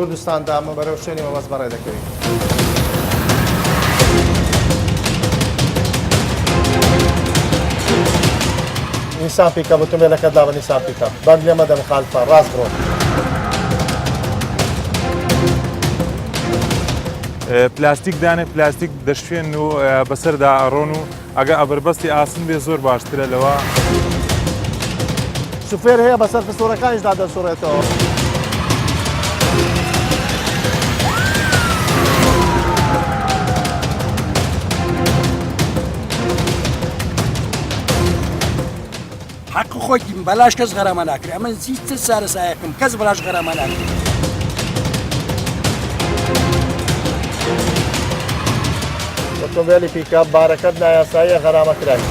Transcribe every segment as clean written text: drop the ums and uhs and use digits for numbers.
کوردستاندا ئەمە بەرەو شوێنی مەبەست بەڕێ دەکەوین. نیسان پیکەپ ئۆتۆمبیلەکەت دا بە نیسان پیکەپ بەنگ لێ مەدە مخالفە ڕاست بڕۆ. پلاستیک دانێ پلاستیک دەشوێن و بەسەردا ئەڕۆن و ئەگە ئەبربەستی ئاسن بێ زۆر باشترە لەوە. شوفێر هەیە بەسەر فسۆرەکانیشدا دەسوڕێتەوە. حق خۆی بەلاش کەس غەرامە ناکرێ ئەمە هیچ سارەسایەکەم کەس بەلاش غەرامە ناکرێ. ئۆتۆمبیلی پیکەپ بارەکەت نایاساییە غەرامە کرای.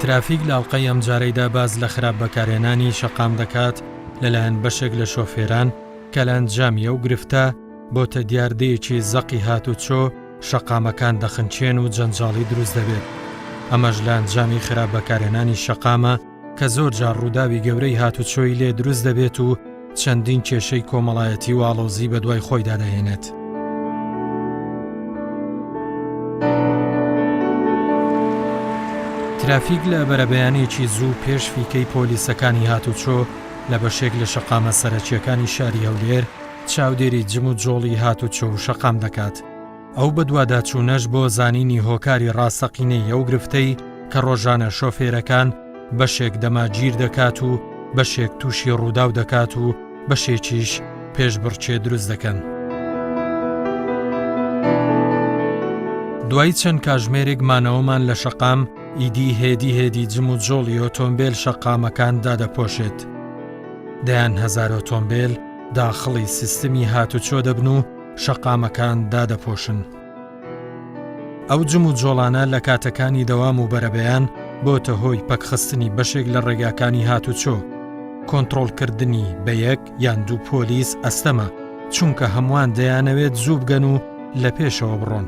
ترافیک لاڵقەی ئەم جارەیدا باز لە خراپ بەکارهێنانی شەقام دەکات لەلایەن بەشێک لە شۆفێران کە لە ئەنجامیە و گرفتە بۆتە دیاردەیەکی زەقی هاتوچۆ شەقامەکان دەخنچێن و جەنجاڵی دروست دەبێت. ئەمەش لە ئەنجامی خراپ بەکارهێنانی شەقامە کە زۆر جار ڕووداوی گەورەی هاتوچۆی لێ دروست دەبێت و چەندین کێشەی کۆمەڵایەتی و ئاڵۆزی بە دوای خۆیدا دەهێنێت. ترافیک لە بەرەبەیانێکی زوو پێش فیکەی پۆلیسەکانی هاتوچۆ لە بەشێک لە شەقامە سەرەکیەکانی شاری هەولێر چاودێری جم و جۆڵی هاتوچۆ و شەقام دەکات. ئەو بە دوواداچوونەش بۆ زانینی هۆکاری ڕاستەقینەی ئەو گرفتەی کە ڕۆژانە شۆفێرەکان بەشێک دەماگیر دەکات و بەشێک تووشی ڕووداو دەکات و بەشێکیش پێشبڕچێ دروست دەکەن. دوای چەند کاژمێرێک مانەوەمان لە شەقام ئیدی هێدی جم و جۆڵی ئۆتۆمبیل شەقامەکان دادەپۆشێت. دەیان هەزار ئۆتۆمبیل داخڵی سیستمی هاتوچۆ دەبن و شەقامەکان دادەپۆشن. ئەو جم و جۆڵانە لە کاتەکانی دەوام و بەرەبەیان بۆتە هۆی پەکخستنی بەشێک لە ڕێگاکانی هاتوچۆ. کۆنتڕۆڵکردنی بە یەک یان دوو پۆلیس ئەستەمە چونکە هەمووان دەیانەوێت زوو بگەن و لە پێشەوە بڕۆن.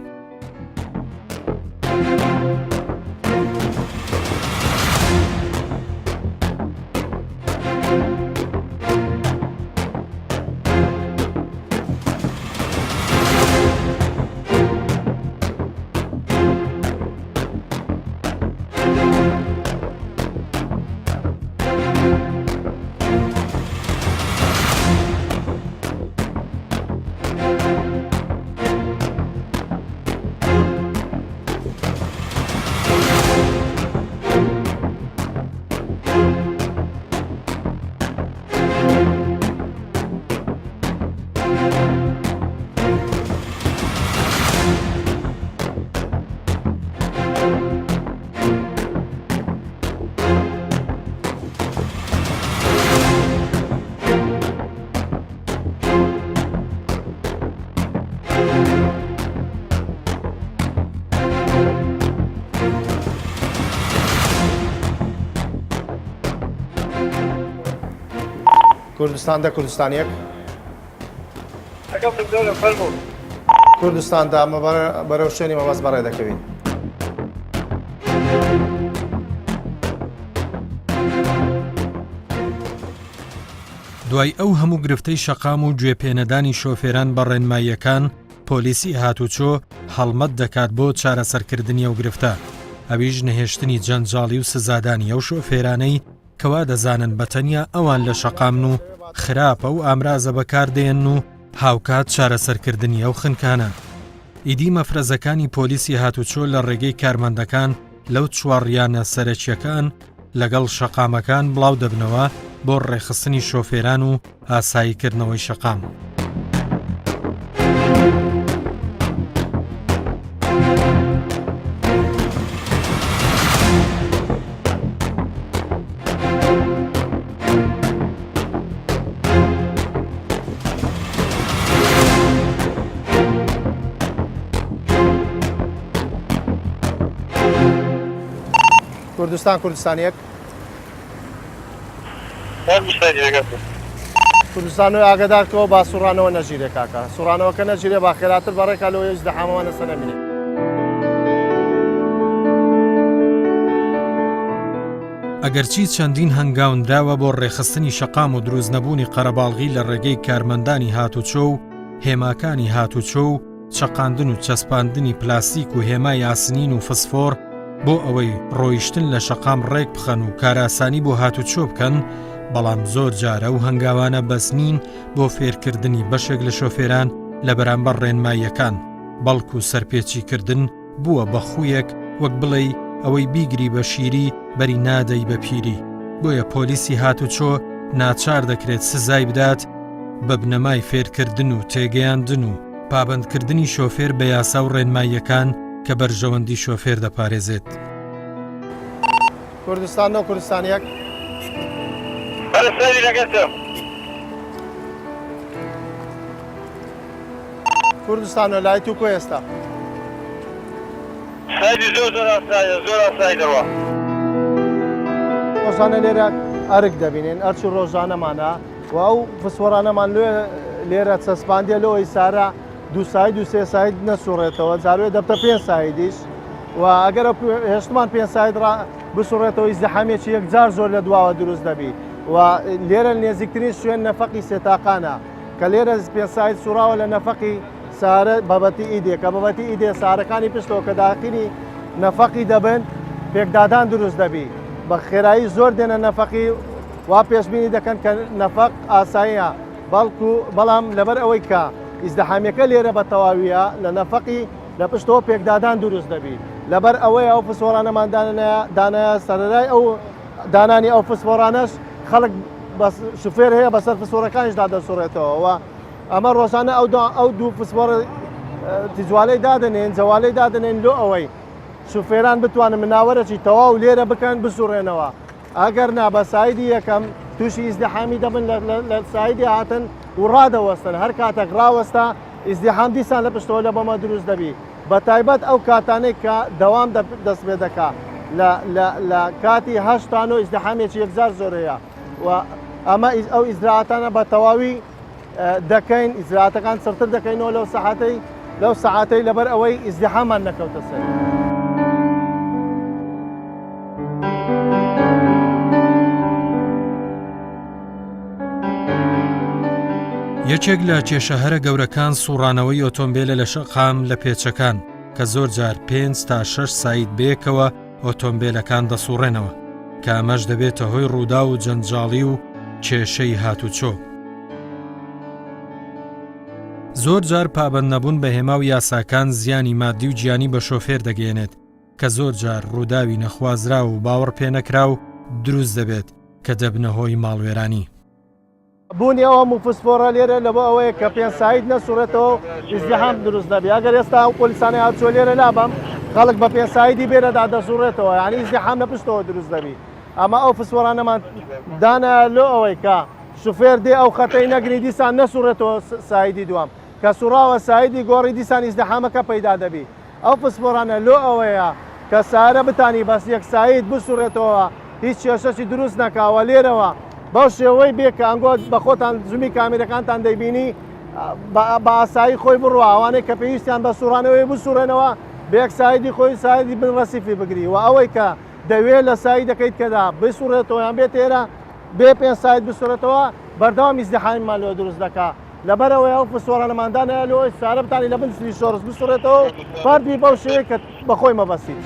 کوردستاندا کوردستانیەک کوردستاندا ئەمە بەرەو شوێنی مەبەست بەڕێ دەکەوین. دوای ئەو هەموو گرفتەی شەقام و گوێپێنەدانی شۆفێران بە ڕێنماییەکان پۆلیسی هاتوچۆ هەڵمەت دەکات بۆ چارەسەرکردنی ئەو گرفتە. ئەویش نەهێشتنی جەنجاڵی و سزادانی ئەو شۆفێرانەی کەوا دەزانن بەتەنیا ئەوان لە شەقامن و خراپە و ئامرازە بەکاردێن و هاوکات چارەسەرکردنی ئەو خنکانە. ئیدی مەفرەزەکانی پۆلیسی هاتوچۆ لە ڕێگەی کارمەندەکان لەو چوارڕیانە سەرەکیەکان لەگەڵ شەقامەکان بڵاو دەبنەوە بۆ ڕێخستنی شۆفێران و ئاساییکردنەوەی شەقام. کوردستان کوردستانیەک کوردستان و ئاگادارکەوە با سوڕانەوە نەژیرێ کاکە سوڕانەوەکە نەژیرێ با خێراتر بەڕێکا لەوەی ئەزدەحامەوە نەسەنەمینێ. ئەگەرچی چەندین هەنگاوندراوە بۆ ڕێخستنی شەقام و دروست نەبوونی قەرەباڵغی لە ڕێگەی کارمەندانی هاتوچۆ و هێماکانی هاتوچۆ و چەقاندن و چەسپاندنی پلاستیک و هێمای یاسنین و فسفۆر بۆ ئەوەی ڕۆیشتن لە شەقام ڕێک بخەن و کاراسانی بۆ هاتوچۆ بکەن، بەڵام زۆر جارە و هەنگاوانە بەس نین بۆ فێرکردنی بەشێک لە شۆفێران لە بەرامبەر ڕێنماییەکان، بەڵکو سەرپێچیکردن بووە بە خویەک وەک بڵێ ئەوەی بیگری بە شیری بەری نادەی بە پیری. بۆیە پۆلیسی هاتوچۆ ناچار دەکرێت سزای بدات بە بنەمای فێرکردن و تێگەیاندن و پابندکردنی شۆفێر بە یاسا و ڕێنماییەکان کە بەرژەوەندی شۆفێر دەپارێزێت. کوردستان و کوردستانیەک بەرەسەری لەگەڵتم. کوردستان و لای تو کۆ ئێستا سایدی زۆر ئاسایە، زۆر ئاسایی دەوە. ڕۆژانە لێرە ئەرک دەبینێن، ئەرچ و ڕۆژانەمانە و ئەو فسفۆرانەمان لێرە چەسپاندێ لەوەی سارە دو ساید و سێ ساید نەسوڕێتەوە، جاروێ دەبتە 5 سایدیش و ئەگەر هێشتمان 5 ساید بسوڕێتەوە ئیزدحامێکی یەکجار زۆر لە دواوە دروست دەبی و لێرە نێزیکترین شوێن نەفەقی سێتاقانە کە لێرە 5 ساید سوراوە لە نەفەقی سارە بابەتی ئیدێ کە بابەتی ئیدێ سارەکانی پشتەوە کە داخلی نەفەقی دەبن پێکدادان دروست دەبی بە خێرایی زۆر دێنە نەفەقی وا پێشبینی دەکەن کە نەفەق ئاساییە، بەڵام لەبەر ئەوەی کە ئیزدحامیەکە لێرە بە تەواویە لە نەفەقی لە پشتەوە پێکدادان دروست دەبی، لەبەر ئەوەی ئەو فسفۆرانەمان دانایە سەرەرای ئەو دانانی ئەو فسفۆرانەش خەڵک شوفێر هەیە بەسەر فسفۆرەکانیشدا دەسوڕێتەوە. ئەمە ڕۆژانە ئەو دوو فسفۆر تیجوالەی دادنێن جەوالەی دادنێن لۆ ئەوەی شوفێران بتوانن مناوەرەی تەواو لێرە بکەن بسوڕێنەوە، ئەگەر نا بە سایدی یەکەم تووشی ئیزدحامی دەبن لە سایدی هاتن و ڕادەوەستن، هەر کاتێک ڕاوەستا ئیزدحام دیسان لە پشتەوە لە بەمە دروست دەبی، بە تایبەت ئەو کاتانەی کە دەوام دەست پێ دەکا لە کاتی هەشتان و ئیزدحامێکی یەکجار زۆرەیە و ئەمە ئەو ئیزراعاتانە بە تەواوی دەکەین، ئیزراعاتەکان سەرتر دەکەینەوە لەو سەعاتەی لەبەر ئەوەی ئیزدحامان نەکەوتە سەر. یەکێک لە کێشەهەرە گەورەکان سوڕانەوەی ئۆتۆمبیلە لە شەقام لە پێچەکان کە زۆر جار 5 تا 6 ساید بەیەکەوە ئۆتۆمبیلەکان دەسوڕێنەوە کە ئەمەش دەبێتە هۆی ڕوودا و جەنجاڵی و کێشەی هاتوچۆ. زۆر جار پابەند نەبوون بە هێما و یاساکان زیانی مادی و گیانی بە شۆفێر دەگەێنێت کە زۆر جار ڕووداوی نەخوازرا و باوەڕ پێنەکرا و دروست دەبێت کە دەبنە هۆی ماڵوێرانی. بوونی ئەوە موفسفۆرە لێرە لە بۆ ئەوەیە کە 5 ساید نەسوڕێتەوە ئیزدحام دروست دەبێت. ئەگەر ئێستا ئەو پۆلیسانی هاتوچۆ لێرە لابەم خەڵک بە 5 سایدی بێرەدا دەسوڕێتەوە، یعنی ئیزدحام لە پشتەوە دروست دەبی. ئەمە ئەو فسفۆرانەمان دانا لۆ ئەوەی کە شوفێر دێ ئەو خەتەی نەگری دیسان نەسوڕێتەوە سایدی دوام کە سوڕاوە سایدی گۆڕی دیسان ئیزدحامەکە پەیدا دەبی. ئەو فسفۆرانە لۆ ئەوەیە کە سارە بتانی بەس یەک ساید بسوڕێتەوە هیچ کێشەشی دروست نەکاوە لێرەوە بەو شێوەی بێ کە ئەنگۆ بە خۆتان زومی کامێرەکانتان دەیبینی بە ئاسایی خۆی بڕوە ئەوانەی کە پێویستیان بە سوڕانەوەی بسوڕێنەوە بەیەک سایدی خۆی سایدی بن ڕەسیفی بگری و ئەوەی کە دەوێت لە سایی دەکەیت کەدا بسوڕێتەوە یان بێت ئێرە بێ 5 ساید بسوڕێتەوە بەردەوام ئیزدحامیمان لێ دروست دەکات. لەبەرەوەی ئەو فسفۆرانەماندانە لەوەی سارە بتانی لە بن سلی شۆڕس بسوڕێتەوە فەردی بەو شێوەیە کە بەخۆی مەبەستیت.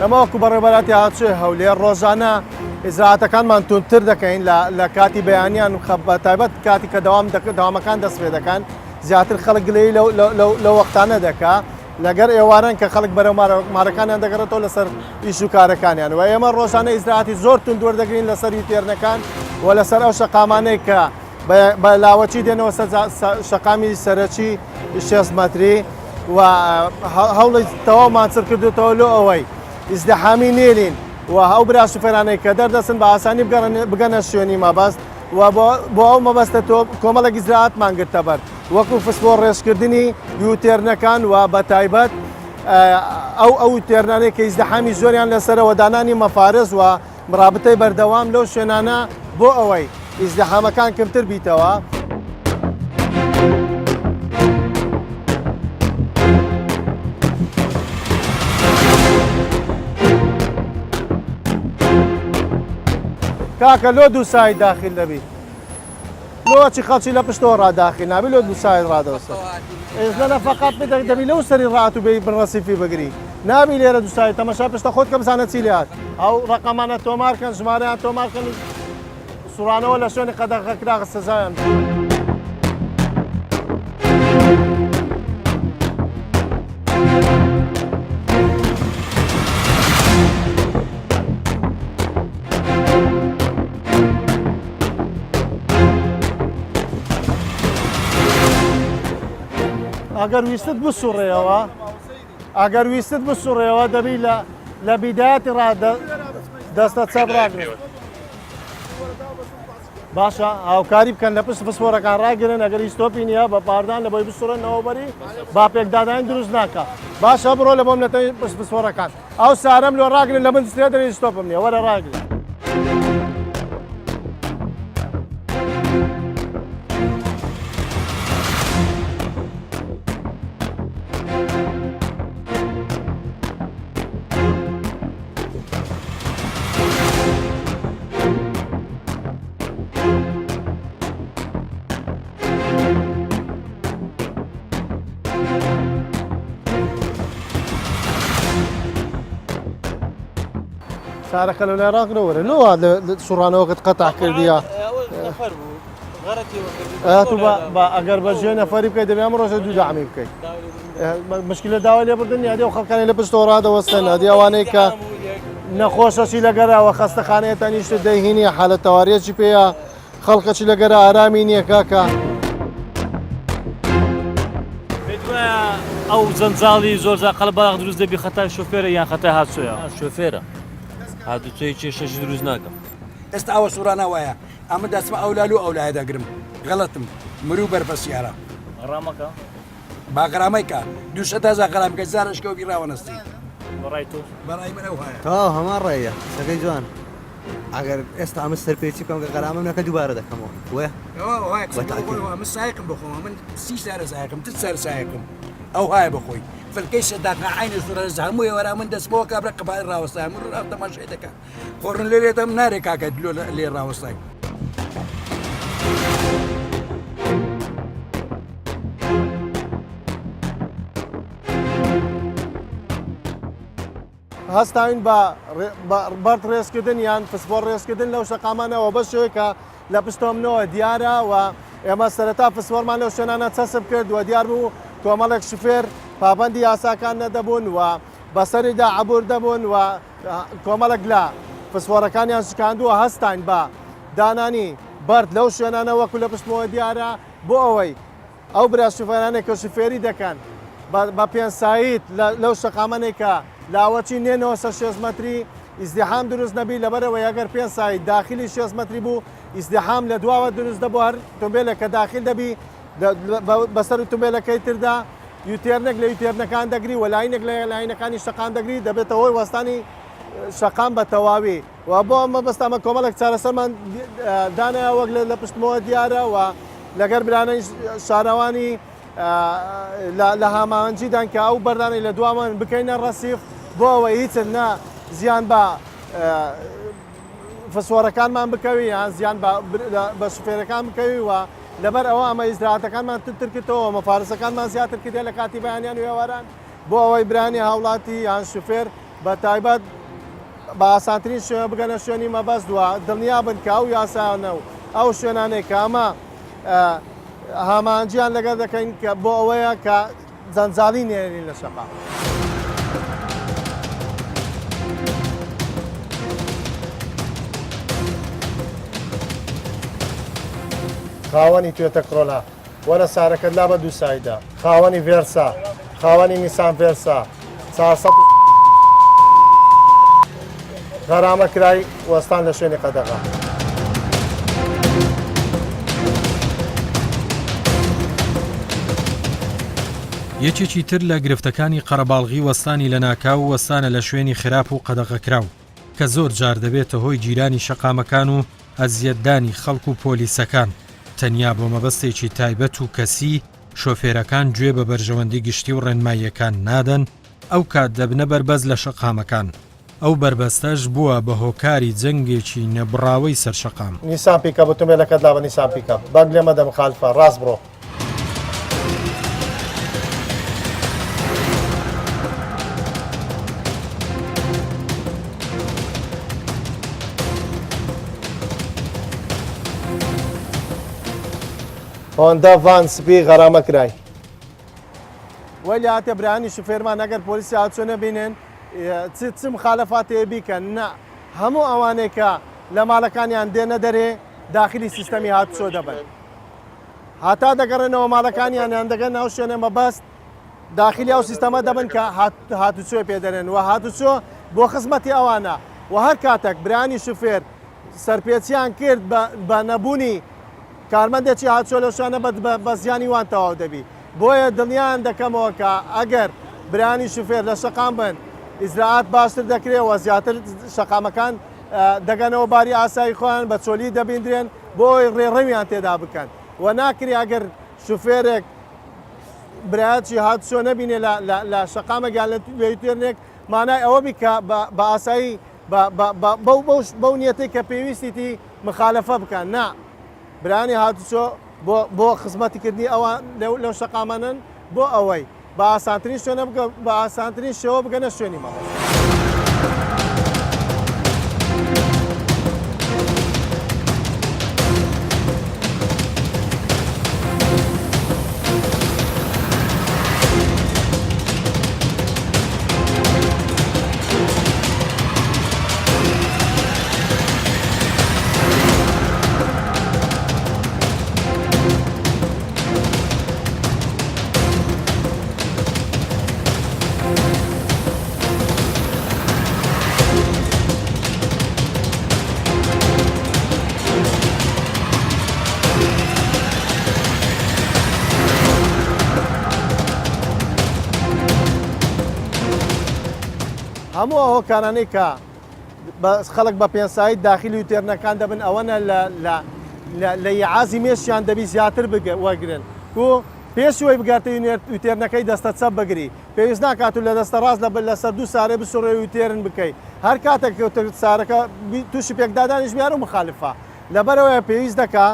ئەمەوەکو بەڕێبەراتی هاتوچۆ هەولێر ڕۆژانە ئیزراعاتەکانمان تونتر دەکەین لە کاتی بەیانیان بە تایبەت کاتی کە دەوامەکان دەست پێ دەکەن زیاتر خەڵک گلەی لەو وەختانە دەکا لەگەر ئێوارن کە خەڵک بەرەو مارەکانیان دەگەڕێتەوە لەسەر ئیش و کارەکانیان و ئێمە ڕۆژانە ئیزراعاتی زۆر تون دووەردەگرین لەسەر یوتێرنەکان و لەسەر ئەو شەقامانەی کە بە لاوەچی دێنەوە شەقامی سەرەکی 6 مەتری و هەوڵی تەواو ماچر کردوێتەوە لۆ ئەوەی ئیزدحامی نێلین و هەو برا شوفێرانەی کە دەردەچن بە ئاسانی بگەنە شوێنی مەبەست و بۆ ئەو مەبەستە تۆ کۆمەڵێکی زراعتمان گرتە بەر وەکو فسفۆر ڕێژکردنی یوتێرنەکان و بە تایبەت ئەو تێرنانەی کە ئیزدەحامی زۆریان لەسەرەوە دانانی مەفارز و ڕابطەی بەردەوام لەو شوێنانە بۆ ئەوەی ئیزدەحامەکان کەمتر بیتەوە. کاکە لۆ دوو سایت داخل دەبی لۆچی خەڵکی لە پشتەوە ڕاداخل نابی لۆ دوو سایت ڕادەوەسە ئێزلە فقط دەبی لەو سەری ڕات و بێ بڕەسیفی بگری نابی لێرە دوو سایت تەمەشا پشتە خۆت کە بزانە چی لات ئەو ڕقەمانە تۆمارکەن ژمارەیان تۆمارکەن سوڕانەوە لە شوێنی قەدەغەکرا سزایان. ئەگەر ویستت بسوڕێەوە ئەگەر ویستت بسوڕێەوە دەبی لە بیدایەتی دەستە چەپ ڕاگرێت باشە هاوکاری بکەن لە پشت فسفۆرەکان ڕاگرن ئەگەر ئیستۆپی نییە بە پاردان لە بۆی بسوڕێنەوە بەری با پێکدادان دروست ناکە باشە بڕۆ لە بۆم لەتەوەی پشت فسفۆرەکان ئەو سارەم لۆ ڕاگرن لە من دەستێ دەری ئیستۆپم نییە وەرە ڕاگرن. سارەکە لە لای ڕاگرەوەرە نەوە سوڕانەوەکەت قەتع کردیە ئەگەر بە ژێ نەفەری بکەیت دەبێ ئەمە ڕۆژە دوو داعمی بکەیت مشکلە داوای لێ بردن یادی و خەڵکانی لە پشتەوە ڕادەوەستن ئەدی ئەوانەی کە نەخۆشەشی لەگەرەوە خەستەخانەیەتان نیشتە دەیهینی حالە تەواریەکی پێەیە خەڵکەچی لەگەرە ئارامی نییە کاکە. ئەو زەنجاڵی زۆر قەڵ باغ دروست دەبی خەتای شۆفێرە یان خەتای هاتسۆیە شۆفێرە هاتوچۆی کێشەشی دروست ناکەم ئێستا ئەوە سوورانە وایە ئەمە دەستمە ئەولال و ئەولایە دەگرم غەڵەتم مرو بەرپەسیارە ڕامەکە باغرامەیکە دووشە تازا غەرامکە زارشکە و بیراوەنەستی بەڕای تۆ بەڕای منە وایە تا هەمان ڕێیە سەگەی جوان ئەگەر ئێستا ئەمە سەرپێچی بکەم کە غەرامە نەکە دووبارە دەکەمەوە وێ من سایقم بخۆم من سی سارە سایقم ت سەر سایقم ئەو هایە بخۆی فلکەی سەداقە عینە سوورە هەمووی وەرا من دەستبەوە کابرا قەبای ڕاوەستای من ڕاو تەماشای دەکات خۆڕن لێرێتم نارێک کاکە لێ ڕاوەستای. هەستاوین بە بەرد ڕێزکردن یان فسفۆر ڕێزکردن لەو شەقامانەوە بە شوەیە لە پشتۆمنەوە دیارە و ئێمە سەرەتا فسفۆرمان لەو شوێنانە چەسب کرد و دیار بوو کۆمەڵێک شوفێر پابەندی یاساکان نەدەبوون و بەسەریدا عەبور دەبوون و کۆمەڵێک لە فسفۆرەکانیان شکاندووە هەستاین بە دانانی بەرد لەو شوێنانە وەکو لە پشتمەوە دیارە بۆ ئەوەی ئەو برا شوفێرانێک کە شوفێری دەکەن بە پێنسایت لەو شەقامانێکە لاوەچی نێنەوە سەر 6 مەتری ئیزدیحام دروست نەبی لەبەرەوە یەگەر پێنسایت داخلی 6 مەتری بوو ئیزدیحام لە دواوە دروست دەبوو هەر تۆمبیلێک کە داخل دەبی بەسەر تۆمبیلەکەی تردا یوتێرنێک لە یوتێرنەکان دەگری و لاینێک لە لاینەکانی شەقام دەگری دەبێتەوە هۆی وەستانی شەقام بە تەواوی و بۆ ئەمە بەستامە کۆمەڵێک چارەسەرمان دانایە وەک لە پشتمەوە دیارە و لەگەر برانەی شارەوانی لە هاماوەنجیدان کە ئەو بەردانەی لە دوامان بکەینە ڕەسیف بۆ ئەوە هیچن نە زیان بە فسفۆرەکانمان بکەوی یان زیان بە شوفێرەکان بکەوی و لەبەر ئەوە ئەمە ئیزراعەتەکانمان تر کردەوە مەفارسەکانمان زیاتر کردێ لە کاتی بەیانیان و ئێواران بۆ ئەوەی برانی هاوڵاتی یان شوفێر بە تایبەت بە ئاسانترین شوێنە بگەنە شوێنی مەبەست وە دڵنیا بن کە ئەو یاسایانە و ئەو شوێنانەی کە ئەمە هامانجیان لەگەر دەکەین کە بۆ ئەوەیە کە جەنجاڵی نێرین لە شەقا. خاوەنی توێتە کڕۆلا وەرە سارەکەت لا بە دوو سایدا خاوەنی ڤێرسا خاوەنی نیسان ڤێرسا 400 غەرامە کرای وەستان لە شوێنی قەدەغا. یەکێکی تر لە گرفتەکانی قەرەباڵغی وەستانی لە ناکاو وەستانە لە شوێنی خراپ و قەدەغەکراو کە زۆر جار دەبێتە هۆی جیرانی شەقامەکان و ئەزیەتدانی خەڵک و پۆلیسەکان. تەنیا بۆ مەبەستێکی تایبەت و کەسی شۆفێرەکان گوێ بە بەرژەوەندی گشتی و ڕێنماییەکان نادەن ئەو کات دەبنە بەربەز لە شەقامەکان. ئەو بربەستەش بووە بە هۆکاری جەنگێکی نەبڕاوەی سەرشەقام. نیسان پیکە بتومێلەکەت لا بە نیسان پیکە بەنگ لێمە دەمخالفە ڕاست بڕۆ. هۆندا ڤان سپی غەرامە کرای. وەلی هاتێ برانی شوفێرمان ئەگەر پۆلیسی هاتچۆ نەبینێن چ مخالەفاتێ بیکەن نە هەموو ئەوانەیە کە لە ماڵەکانیان دێنە دەرێ داخلی سیستەمی هاتچۆ دەبن. هاتا دەگەڕێنەوە ماڵەکانیان یان دەگەن ناو شوێنە مەبەست داخلی ئەو سیستەمە دەبن کە هاتوچۆی پێدەرێن و هاتوچۆ بۆ خزمەتی ئەوانە و هەر کاتێک برانی شوفێر سەرپێچیان کرد بە نەبوونی کارمەندێکی هاتچۆ لە شوێنە بە زیانی وان تەواو دەبی. بۆیە دڵنیان دەکەمەوە کە ئەگەر برانی شوفێر لە شەقام بن ئیزراعات باشتر دەکرێەوە زیاتر شەقامەکان دەگەنەوە باری ئاسایی خۆیان بە چۆلی دەبیندرێن بۆی ڕێڕەویان تێدا بکەن و ناکری ئەگەر شوفێرێک برایەتی هاتچۆ نەبینێ لە شەقامەگیان لە وێتێرنێک مانای ئەوە بیکە بە ئاسایی بەو نیەتی کە پێویستیتی مخالەفە بکەن نا برانی هاتوچۆ بۆ خزمەتیکردنی ئەوان لەو شەقامانن بۆ ئەوەی بە ئاسانترین شوێنە بە ئاسانترین شێوە بگەنە شوێنی مەبەست. هەموو ئەو کارانەی کە خەڵک بە پێنسایی داخلی وتێرنەکان دەبن ئەوەنە لە یعازی مێشیان دەبی زیاتر وەرگن و پێشەوەی بگاتە وتێرنەکەی دەستە چەپ بگری پێویست ناکات و لە دەستە ڕاست لەسەر دوو سارێ بسوڕێ وتێرن بکەیت هەر کاتێک سارەکە تووشی پێکدادانیش میار و مخالفە لەبەرەوەی پێویست دەکا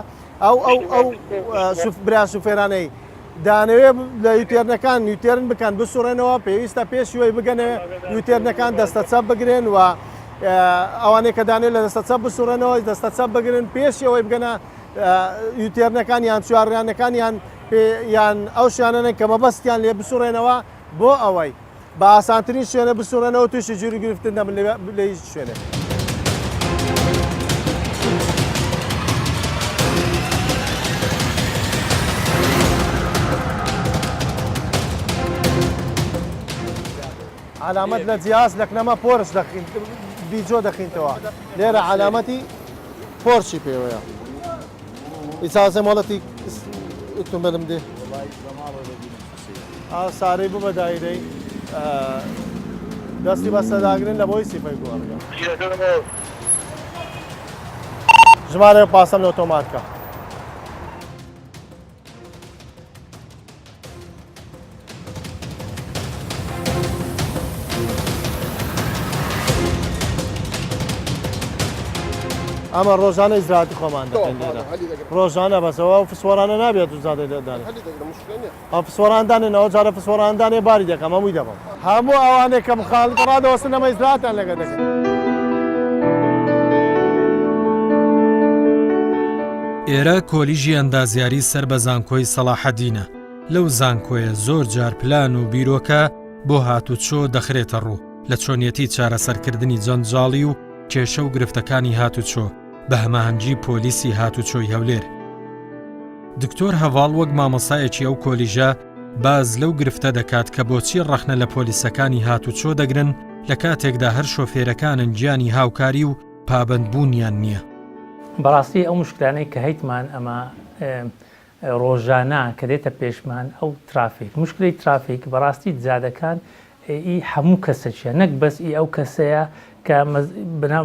ئەو برا شوفێرانەی دانەوێ لە یوتێرنەکان یوتێرن بکەن بسوڕێنەوە پێویستە پێشوەی بگەنێ یوتێرنەکان دەستە چەپ بگرێن و ئەوانەیە کە دانێت لە دەستە چەپ بسوڕێنەوە دەستە چەپ بگرن پێشەوەی بگەنە یوتێرنەکان یان چوارڕیانەکان یان ئەو شانانە کە مەبەستیان لێ بسوڕێنەوە بۆ ئەوەی بە ئاسانترین شوێنە بسوڕێنەوە تووشی جووری گرفتن دەبن لە هیچ شوێنێ. علامەت لە جیاز لەکنەمە پۆرش بیجۆ دەخینتەوە لێرە علامەتی پۆرشی پێوەیە ئیسازە مۆڵەتی ئۆتۆمبیلم دێ سارەی بوو بە دایرەی دەستی بەسەداگرن لە بۆی سیفەی گوڵگە ژمارە پاسەم لە ئۆتۆماتکە ئەمە ڕۆژانە ئیزراعاتی خۆمان ڕۆژانە بەسەوە فسوۆرانە نابێت و زیادە لێدانێت ئەو فسوۆراندانێن ئەوە جارە فسوۆراندانێ باری دەکەم هەمووی دەبم هەموو ئەوانێک کە مخالف ڕادەوەستن ئەمە ئیزراعاتیان لەگە دەکەن. ئێرە کۆلیژی ئەندازیاری سەر بە زانکۆی سەلاحەدینە لەو زانکۆیە زۆر جار پلان و بیرۆکە بۆ هاتوچۆ دەخرێتە ڕوو لە چۆنیەتی چارەسەرکردنی جەنجاڵی و کێشە و گرفتەکانی هاتوچۆ بە هەماهەنگی پۆلیسی هاتوچۆی هەولێر. دکتۆر هەڤاڵ وەک مامۆسایەکی ئەو کۆلیژە باز لەو گرفتە دەکات کە بۆچی ڕەخنە لە پۆلیسەکانی هاتوچۆ دەگرن لە کاتێکدا هەر شۆفێرەکانن گیانی هاوکاری و پابەندبوونیان نییە. بەڕاستی ئەو مشکلانەی کە هەیتمان ئەمە ڕۆژانە کە دێتە پێشمان ئەو ترافیک مشکلی ترافیک بەڕاستی جادەکان هەموو کەسەچیە نەک بەس ئەو کەسەیە کە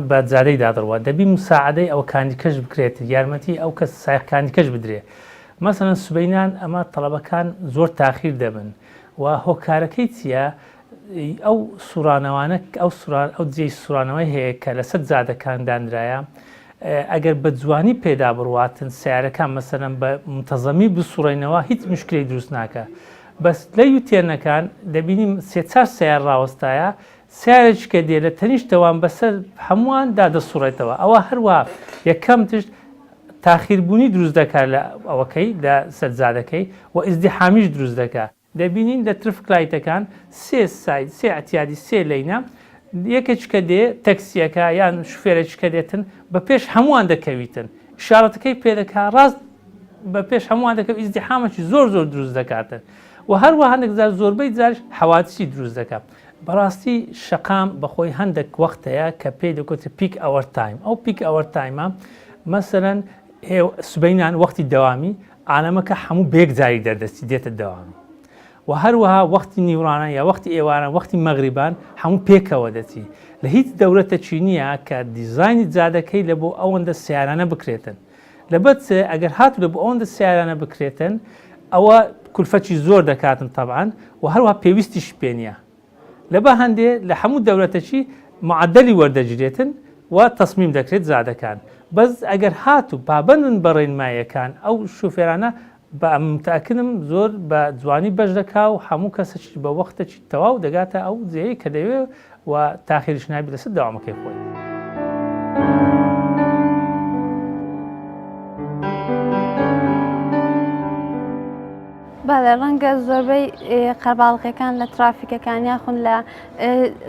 بە جادەی دادڕوە دەبی مساعدەی ئەو کاندیکەش بکرێت یارمەتی ئەو کەس سایقاندیکەش بدرێ. مەسەڵەن سبەینان ئەمە تەڵەبەکان زۆر تاخیر دەبن و هۆکارەکەی چییە؟ ئەو سوورانەوانە ئەو جێی سوورانەوەی هەیە کە لەسەر جادەکان دانرایە ئەگەر بە جوانی پێدا بڕواتن سیارەکان مەسەرەن بە منتەزەمی بسوڕێنەوە هیچ مشکلی دروست ناکە. بەس لە یوتێرنەکان دەبینیم سێ-چار سیار ڕاوەستایە سیارێککە دێ لە تەنیشتەوان بەسەر هەمووان دادەسوڕێتەوە. ئەوە هەروە یەکەم تشت تاخیربوونی دروست دەکات لە ئەوەکەی لە سەرجادەکەی و ئیزدیحامیش دروست دەکات. دەبینین لە ترفکلایتەکان سێ ئەتیادی سێ لەینە یەکێککە دێ تەکسیەکە یان شوفێرێککە دێتن بە پێش هەمووان دەکەویتن شارەتەکەی پێدەکا ڕاست بە پێش هەمووان دەکەوت ئیزدیحامێکی زۆر دروست دەکاتن و هەروە هەندێک جار زۆربەی جارش حەوادسی دروست دەکات. بەڕاستی شەقام بەخۆی هەندێک وەختەیە کە پێی دەکوتە پیک ئەوەر تایم. ئەو پیک ئەوەر تایمە مەسەرەن سبەینان وەختی دەوامی ئالەمەکە هەموو بێک جاری دەردەستی دێتە دەوامی و هەروەها وەختی نیورانە یا وەختی ئێوارە وەختی مەغریبان هەموو پێکەوە دەچی. لە هیچ دەورەتە چینیە کە دیزایانی جادەکەی لە بۆ ئەوەندە سیارانە بکرێتن. لەبەر ئەگەر هاتو لە بۆ ئەوەندە سیارانە بکرێتن ئەوە کولفەتی زۆر دەکاتن تەبعاً و هەروەها پێویستیش پێ نییە. لەبە هەندێ لە هەموو دەورەتەچی معدەلی وەردەگرێتن و تەسمیم دەکرێت جادەکان. بەس ئەگەر هاتو پابەندن بە ڕێنماییەکان ئەو شوفێرانە بە متاکدم زۆر بە جوانی بەش دەکا و هەموو کەسەی بە وەختێکی تەواو دەگاتە ئەو جێی کە دەوێ و تاخیریش نابی لەسەر داوامەکەی خۆی. بەڵێ ڕەنگە زۆربەی قەرباڵغیەکان لە ترافیکەکان یاخون لە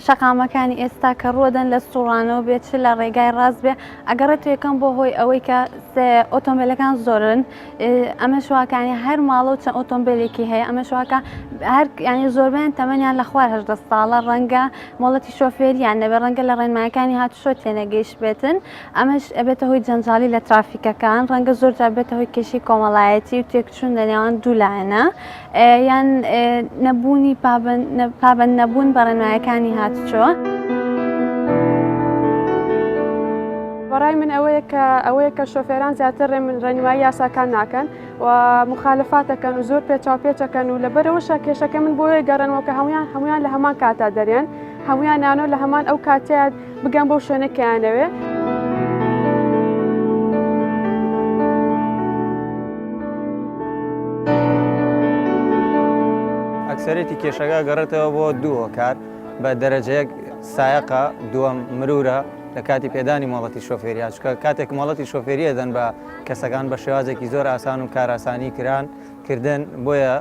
شەقامەکانی ئێستا کە ڕۆدەن لە سوڕانەوە بێت لە ڕێگای ڕاست بێ ئەگەڕێت یەکەم بۆ هۆی ئەوەی کە ئۆتۆمبیلەکان زۆرن ئەمە شوواکانی هەر ماڵە و چەند ئۆتۆمبیلێکی هەیە ئەمە شوواکە هەر ینی زۆربیان تەمەنیان لە خوار 18 ساڵە ڕەنگە مۆڵەتی شۆفێریان نەبێ ڕەنگە لە ڕێنمایەکانی هاتوشۆ تێنەگەیشت بێتن ئەمەش ئەبێتە هۆی جەنجالی لە ترافیکەکان ڕەنگە زۆر جار بێتە هۆی کێشی کۆمەڵایەتی و تێکچوون لە نێوان دوو لایەنە یان نەبوونی پابەند نەبوون بە ڕێنمایەکانی هاتوچۆ. بەڕای من ئەوەیە کە شۆفێران زیاتر ڕێنمایی یاساکان ناکەن و مخالفاتەکەن و زۆر پێچاوپێچەکەن و لەبەرەوەشە کێشەکە من بۆیە گەڕنەوە کە هەمویان لە هەمان کاتا دەرێن هەمویان نانۆ لە هەمان ئەو کاتەیە بگەن بەو شوێنەکەیانەوێ. ئەکسەرێتی کێشەکە گەڕێتەوە بۆ دوو هۆکار بە دەرەجەیەک سایقە دووەم مرورە لە کاتی پێدانی مۆڵەتی شۆفێریان چکە کاتێک مۆڵەتی شۆفێریە دەن بە کەسەکان بە شێوازێکی زۆر ئاسان و کاراسانی کردن بۆیە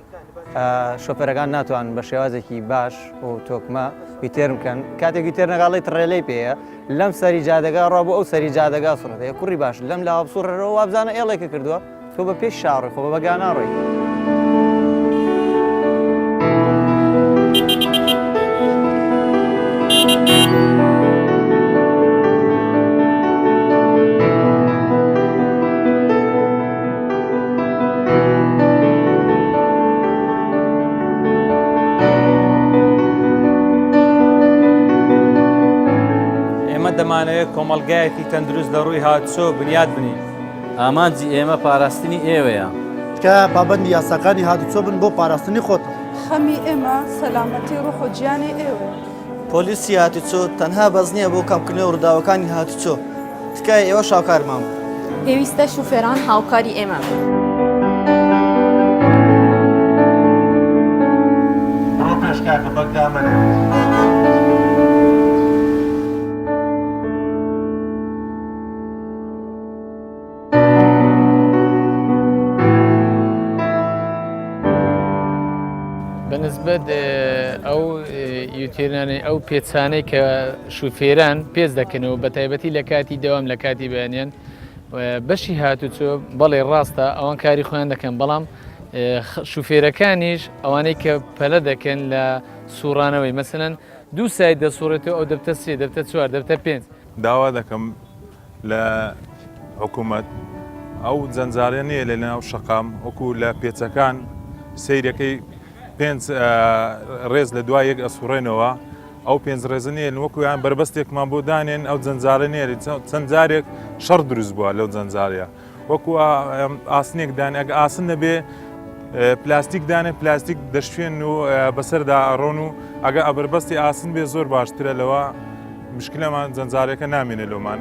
شۆفێرەکان ناتوان بە شێوازێکی باش و تۆکمە ویتێر بکەن کاتێکی تێر نەگاڵی تڕێلەی پێەیە لەم سەری جادەگا ڕوا بۆ ئەو سەری جادەگا سوڕێتەیە کوڕی باش لەم لا بسوڕێرەوە وابزانە ئێڵێکە کردووە تۆ بە پێش شاڕی خۆ بە بەگاناڕۆی. دەمانەوێت کۆمەڵگایەکی تەندروست لە ڕووی هاتوچۆ بنیاد بنین. ئامانجی ئێمە پاراستنی ئێوەیە کە پابەندی یاساکانی هاتوچۆ بن بۆ پاراستنی خۆتن. خەمی ئێمە سەلامەتی ڕوح و گیانی ئێوە. پۆلیسی هاتوچۆ تەنها بەز نییە بۆ کەمکردنەوە ڕووداوەکانی هاتوچۆ تکایە ئێوە شاوکارمان پێویستە شوفێران هاوکاری ئێمە ڕۆ پێشکاکە بەگدامەنێ. بەنسبەت ئەو یوتێرانەی ئەو پێچانەی کە شوفێران پێچ دەکەنەوە بە تایبەتی لە کاتی دەوام لە کاتی بەیانیان بەشی هاتوچۆ بەڵێ ڕاستە ئەوان کاری خۆیان دەکەن بەڵام شوفێرەکانیش ئەوانەی کە پەلە دەکەن لە سوڕانەوەی مەسەلەن دوو سای دەسوڕێتەوە ئەو دەبتە سێ دەبتە چوار دەبتە پێنج. داوا دەکەم لە حکوومەت ئەو جەنجارە نییە لە ناو شەقام وەکو لە پێچەکان سیرەکەی پێنج ڕێز لە دوای یەک ئەسوڕێنەوە ئەو پێنج ڕێزە نیە وەکویان بربەستێکمان بۆ دانێن ئەو جەنجارە نێری چەند جارێک شەڕ دروست بووە لەو جەنجاریە وەکو ئاسنێک دان ئەگە ئاسن نەبێ پلاستیک دانێ پلاستیک دەشوێن و بەسەردا ئەڕۆن و ئەگە ئەبربەستی ئاسن بێ زۆر باشترە لەوە مشکلەمان جەنجارێکە نامێنێ لۆمان.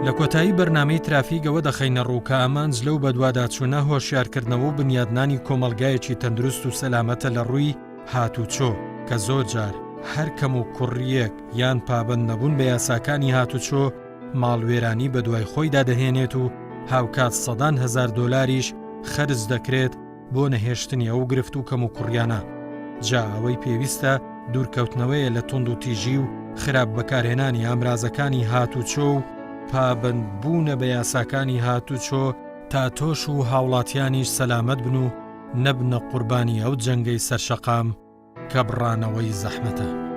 لە کۆتایی بەرنامەی ترافیکەوە دەخەینە ڕووکە ئامانج لەو بەدواداچوونە هۆشیارکردنەوە و بنیادنانی کۆمەلگایەکی تەندروست و سەلامەتە لە ڕووی هاتوچۆ کە زۆر جار هەر کەم و کوڕیەک یان پابند نەبوون بە یاساکانی هاتوچۆ ماڵوێرانی بە دوای خۆیدا دەهێنێت و هاوکات سەدان هەزار دۆلاریش خەرج دەکرێت بۆ نەهێشتنی ئەو گرفت و کەم و کوڕیانە. جا ئەوەی پێویستە دوورکەوتنەوەیە لە تونند و تیژی و خراپ بەکارهێنانی ئامرازەکانی هاتوچۆ و پابندبوونە بە یاساکانی هاتوچۆ تا تۆش و هاوڵاتیانیش سەلامەت بن و نەبنە قوربانی ئەو جەنگەی سەرشەقام کە بڕانەوەی زەحمەتە.